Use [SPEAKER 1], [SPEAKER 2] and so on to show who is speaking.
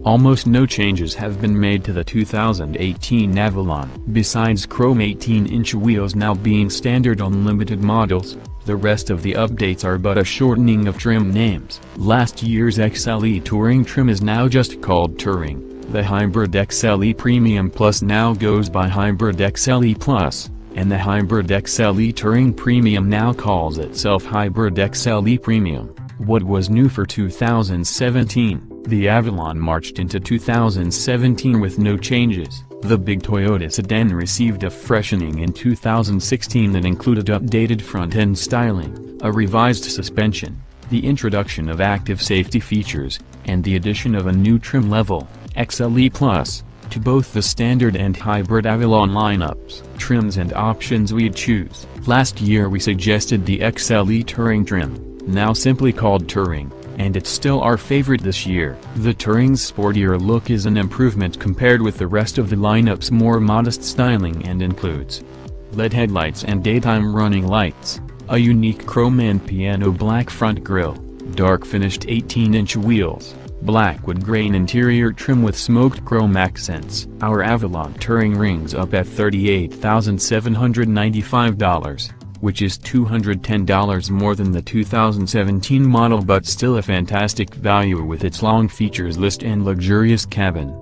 [SPEAKER 1] Almost no changes have been made to the 2018 Avalon. Besides chrome 18-inch wheels now being standard on limited models, the rest of the updates are but a shortening of trim names. Last year's XLE Touring trim is now just called Touring. The Hybrid XLE Premium Plus now goes by Hybrid XLE Plus, and the Hybrid XLE Touring Premium now calls itself Hybrid XLE Premium. What was new for 2017? The Avalon marched into 2017 with no changes. The big Toyota sedan received a freshening in 2016 that included updated front-end styling, a revised suspension, the introduction of active safety features, and the addition of a new trim level, XLE Plus, to both the standard and hybrid Avalon lineups. Trims and options we'd choose. Last year we suggested the XLE Touring trim, now simply called Touring, and it's still our favorite this year. The Touring's sportier look is an improvement compared with the rest of the lineup's more modest styling and includes LED headlights and daytime running lights, a unique chrome and piano black front grille, dark finished 18-inch wheels, black wood grain interior trim with smoked chrome accents. Our Avalon Touring rings up at $38,795. Which is $210 more than the 2017 model, but still a fantastic value with its long features list and luxurious cabin.